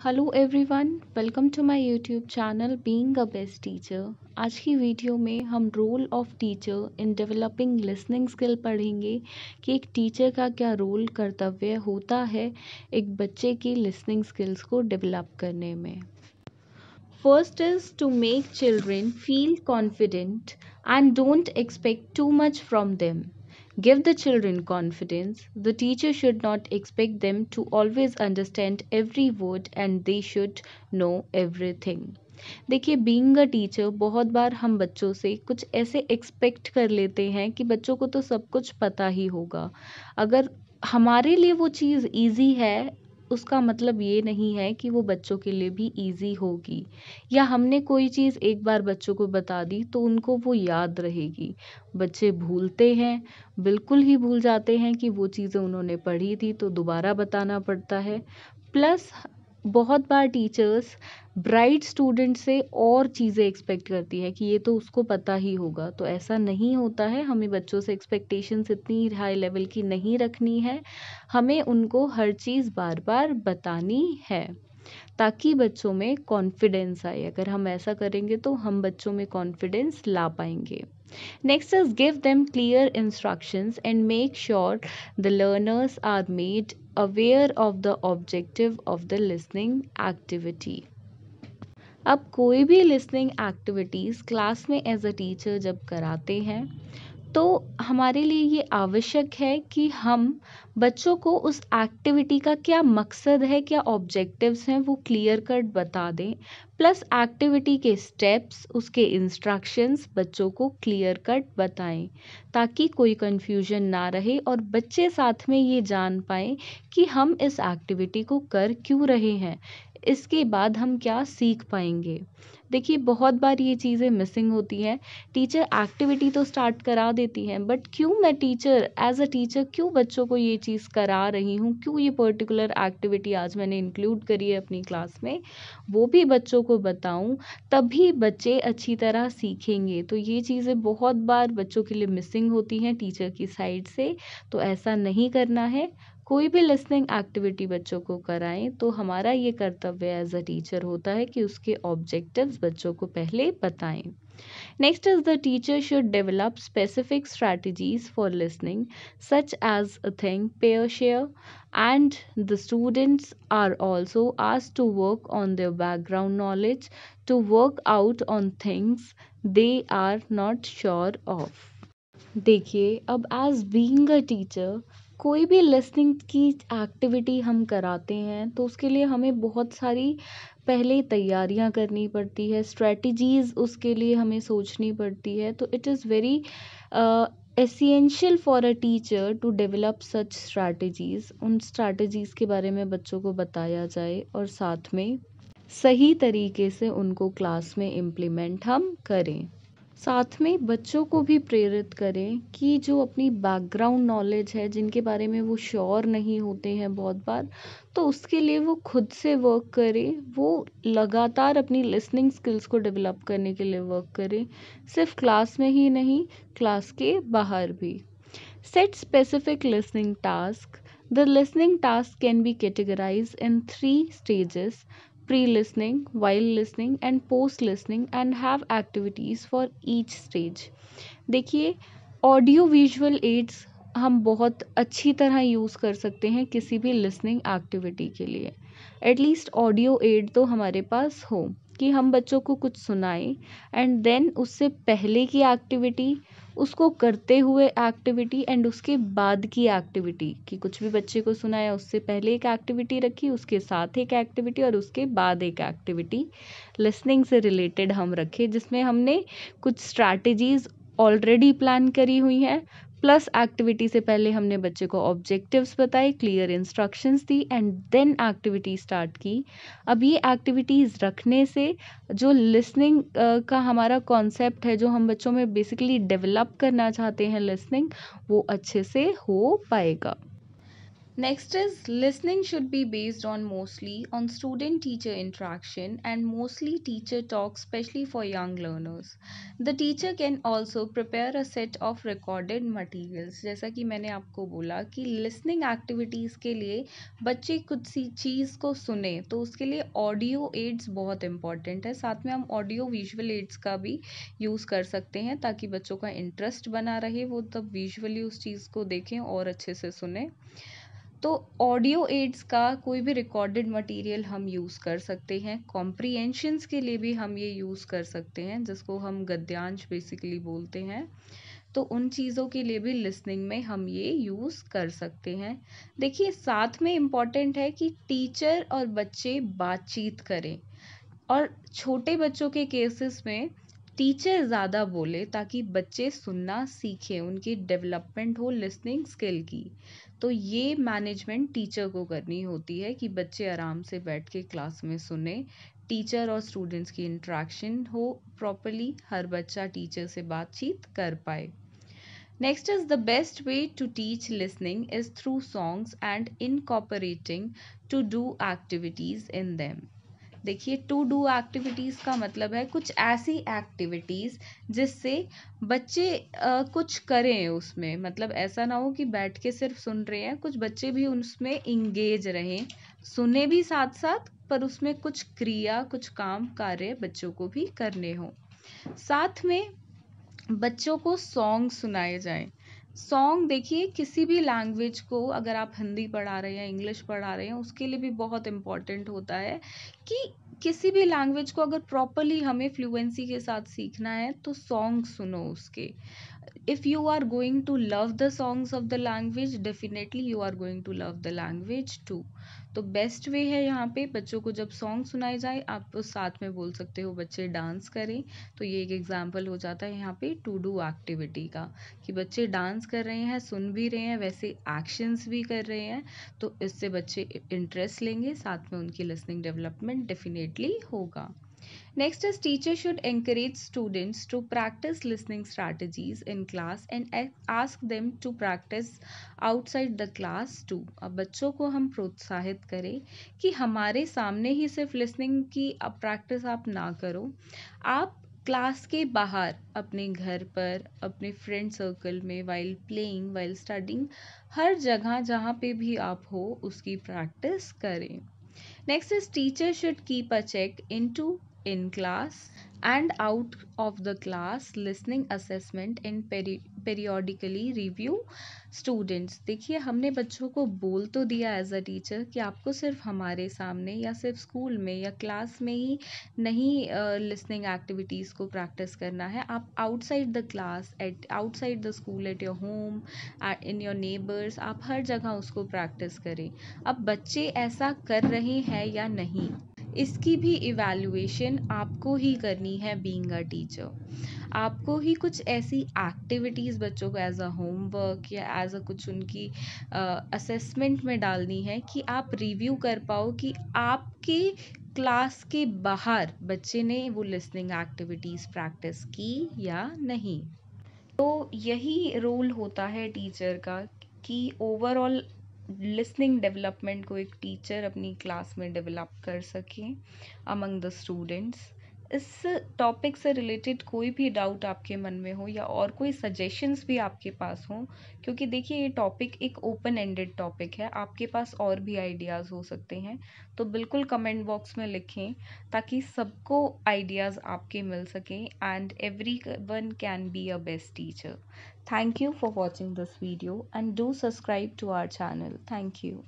Hello everyone, welcome to my YouTube channel being a best teacher. आज की video में हम role of teacher in developing listening skill पढ़ेंगे कि एक टीचर का क्या रोल कर्तव्य होता है एक बच्चे की लिसनिंग स्किल्स को डेवलप करने में। First is to make children feel confident and don't expect too much from them. Give the children confidence. The teacher should not expect them to always understand every word and they should know everything. देखिए, being a teacher बहुत बार हम बच्चों से कुछ ऐसे expect कर लेते हैं कि बच्चों को तो सब कुछ पता ही होगा। अगर हमारे लिए वो चीज़ ईजी है, उसका मतलब ये नहीं है कि वो बच्चों के लिए भी ईजी होगी। या हमने कोई चीज़ एक बार बच्चों को बता दी तो उनको वो याद रहेगी। बच्चे भूलते हैं, बिल्कुल ही भूल जाते हैं कि वो चीज़ें उन्होंने पढ़ी थी, तो दोबारा बताना पड़ता है। प्लस बहुत बार टीचर्स ब्राइट स्टूडेंट से और चीज़ें एक्सपेक्ट करती है कि ये तो उसको पता ही होगा, तो ऐसा नहीं होता है। हमें बच्चों से एक्सपेक्टेशंस इतनी हाई लेवल की नहीं रखनी है। हमें उनको हर चीज़ बार बार बतानी है ताकि बच्चों में कॉन्फिडेंस आए। अगर हम ऐसा करेंगे तो हम बच्चों में कॉन्फिडेंस ला पाएंगे। Next is give them clear instructions and make sure the learners are made aware of the objective of the listening activity. अब कोई भी लिसनिंग एक्टिविटीज़ क्लास में एज अ टीचर जब कराते हैं तो हमारे लिए ये आवश्यक है कि हम बच्चों को उस एक्टिविटी का क्या मकसद है, क्या ऑब्जेक्टिव्स हैं, वो क्लियर कट बता दें। प्लस एक्टिविटी के स्टेप्स, उसके इंस्ट्रक्शंस बच्चों को क्लियर कट बताएं ताकि कोई कंफ्यूजन ना रहे और बच्चे साथ में ये जान पाएं कि हम इस एक्टिविटी को कर क्यों रहे हैं, इसके बाद हम क्या सीख पाएंगे। देखिए, बहुत बार ये चीज़ें मिसिंग होती हैं। टीचर एक्टिविटी तो स्टार्ट करा देती हैं, बट क्यों मैं टीचर एज अ टीचर क्यों बच्चों को ये चीज़ करा रही हूँ, क्यों ये पर्टिकुलर एक्टिविटी आज मैंने इंक्लूड करी है अपनी क्लास में, वो भी बच्चों को बताऊँ, तभी बच्चे अच्छी तरह सीखेंगे। तो ये चीज़ें बहुत बार बच्चों के लिए मिसिंग होती हैं टीचर की साइड से, तो ऐसा नहीं करना है। कोई भी लिसनिंग एक्टिविटी बच्चों को कराएं तो हमारा ये कर्तव्य एज अ टीचर होता है कि उसके ऑब्जेक्टिव्स बच्चों को पहले बताएं। Next is the teacher should develop specific strategies for listening, such as a think, pair, share, and the students are also asked to work on their background knowledge to work out on things they are not sure of. देखिए, अब as being a teacher कोई भी listening की activity हम कराते हैं तो उसके लिए हमें बहुत सारी पहले तैयारियां करनी पड़ती है, स्ट्रेटजीज उसके लिए हमें सोचनी पड़ती है। तो it is very essential for a teacher to develop such strategies. उन स्ट्रैटेजीज के बारे में बच्चों को बताया जाए और साथ में सही तरीके से उनको क्लास में इम्प्लीमेंट हम करें। साथ में बच्चों को भी प्रेरित करें कि जो अपनी बैकग्राउंड नॉलेज है, जिनके बारे में वो श्योर नहीं होते हैं बहुत बार, तो उसके लिए वो खुद से वर्क करें। वो लगातार अपनी लिसनिंग स्किल्स को डेवलप करने के लिए वर्क करें, सिर्फ क्लास में ही नहीं, क्लास के बाहर भी। Set specific listening task. The listening task can be categorised in 3 stages: pre-listening, while listening and post-listening, and have activities for each stage. देखिए, ऑडियो विजुअल एड्स हम बहुत अच्छी तरह यूज़ कर सकते हैं किसी भी लिसनिंग एक्टिविटी के लिए। एटलीस्ट ऑडियो एड तो हमारे पास हो कि हम बच्चों को कुछ सुनाएं एंड देन उससे पहले की एक्टिविटी, उसको करते हुए एक्टिविटी एंड उसके बाद की एक्टिविटी, कि कुछ भी बच्चे को सुनाया उससे पहले एक एक्टिविटी रखी, उसके साथ एक एक्टिविटी और उसके बाद एक एक्टिविटी लिसनिंग से रिलेटेड हम रखें, जिसमें हमने कुछ स्ट्रैटेजीज ऑलरेडी प्लान करी हुई हैं। प्लस एक्टिविटी से पहले हमने बच्चे को ऑब्जेक्टिव्स बताए, क्लियर इंस्ट्रक्शंस दी एंड देन एक्टिविटी स्टार्ट की। अब ये एक्टिविटीज़ रखने से जो लिसनिंग का हमारा कॉन्सेप्ट है, जो हम बच्चों में बेसिकली डेवलप करना चाहते हैं लिसनिंग, वो अच्छे से हो पाएगा। Next is listening should be based on mostly on student teacher interaction and mostly teacher talk, especially for young learners. The teacher can also prepare a set of recorded materials. जैसा कि मैंने आपको बोला कि listening activities के लिए बच्चे कुछ सी चीज़ को सुने तो उसके लिए ऑडियो एड्स बहुत इंपॉर्टेंट है। साथ में हम ऑडियो विजुअल एड्स का भी यूज़ कर सकते हैं ताकि बच्चों का इंटरेस्ट बना रहे, वो तब विजुअली उस चीज़ को देखें और अच्छे से सुने। तो ऑडियो एड्स का कोई भी रिकॉर्डेड मटेरियल हम यूज़ कर सकते हैं। कॉम्प्रिहेंशंस के लिए भी हम ये यूज़ कर सकते हैं जिसको हम गद्यांश बेसिकली बोलते हैं। तो उन चीज़ों के लिए भी लिसनिंग में हम ये यूज़ कर सकते हैं। देखिए साथ में इम्पॉर्टेंट है कि टीचर और बच्चे बातचीत करें और छोटे बच्चों के केसेस में टीचर ज़्यादा बोले ताकि बच्चे सुनना सीखें, उनकी डेवलपमेंट हो लिसनिंग स्किल की। तो ये मैनेजमेंट टीचर को करनी होती है कि बच्चे आराम से बैठ के क्लास में सुने, टीचर और स्टूडेंट्स की इंटरेक्शन हो प्रॉपरली, हर बच्चा टीचर से बातचीत कर पाए। Next is the best way to teach listening is through songs and incorporating to do activities in them. देखिए टू डू एक्टिविटीज़ का मतलब है कुछ ऐसी एक्टिविटीज़ जिससे बच्चे कुछ करें उसमें, मतलब ऐसा ना हो कि बैठ के सिर्फ सुन रहे हैं, कुछ बच्चे भी उसमें इंगेज रहें, सुने भी साथ साथ पर उसमें कुछ क्रिया कुछ काम कार्य बच्चों को भी करने हों। साथ में बच्चों को सॉन्ग सुनाए जाएं। सॉन्ग देखिए किसी भी लैंग्वेज को अगर आप हिंदी पढ़ा रहे हैं इंग्लिश पढ़ा रहे हैं उसके लिए भी बहुत इम्पॉर्टेंट होता है कि किसी भी लैंग्वेज को अगर प्रॉपरली हमें फ्लुएंसी के साथ सीखना है तो सॉन्ग सुनो उसके। if you are going to love the songs of the language, definitely you are going to love the language too. तो बेस्ट वे है यहाँ पे बच्चों को जब सॉन्ग सुनाए जाए आप उस साथ में बोल सकते हो बच्चे डांस करें, तो ये एक एग्जांपल हो जाता है यहाँ पे टू डू एक्टिविटी का कि बच्चे डांस कर रहे हैं, सुन भी रहे हैं, वैसे एक्शंस भी कर रहे हैं, तो इससे बच्चे इंटरेस्ट लेंगे, साथ में उनकी लिसनिंग डेवलपमेंट डेफिनेटली होगा। Next is teacher should encourage students to practice listening strategies in class and ask them to practice outside the class too. अब बच्चों को हम प्रोत्साहित करें कि हमारे सामने ही सिर्फ लिसनिंग की प्रैक्टिस आप ना करो, आप क्लास के बाहर अपने घर पर अपने फ्रेंड सर्कल में वाइल प्लेइंग वाइल स्टडिंग हर जगह जहाँ पे भी आप हो उसकी प्रैक्टिस करें। Next is teacher should keep a check into in class and out of the class listening assessment and periodically review students। देखिए हमने बच्चों को बोल तो दिया एज अ टीचर कि आपको सिर्फ हमारे सामने या सिर्फ स्कूल में या क्लास में ही नहीं लिसनिंग एक्टिविटीज़ को प्रैक्टिस करना है, आप outside the class at outside the school at your home in your neighbours आप हर जगह उसको प्रैक्टिस करें। अब बच्चे ऐसा कर रहे हैं या नहीं इसकी भी इवैल्यूएशन आपको ही करनी है बीइंग अ टीचर। आपको ही कुछ ऐसी एक्टिविटीज़ बच्चों को एज अ होमवर्क या एज अ कुछ उनकी असेसमेंट में डालनी है कि आप रिव्यू कर पाओ कि आपके क्लास के बाहर बच्चे ने वो लिसनिंग एक्टिविटीज़ प्रैक्टिस की या नहीं। तो यही रोल होता है टीचर का कि ओवरऑल लिसनिंग डेवलपमेंट को एक टीचर अपनी क्लास में डेवलप कर सके अमंग द स्टूडेंट्स। इस टॉपिक से रिलेटेड कोई भी डाउट आपके मन में हो या और कोई सजेशंस भी आपके पास हों, क्योंकि देखिए ये टॉपिक एक ओपन एंडेड टॉपिक है, आपके पास और भी आइडियाज़ हो सकते हैं, तो बिल्कुल कमेंट बॉक्स में लिखें ताकि सबको आइडियाज़ आपके मिल सकें and every one can be a best teacher. Thank you for watching this video and do subscribe to our channel. Thank you.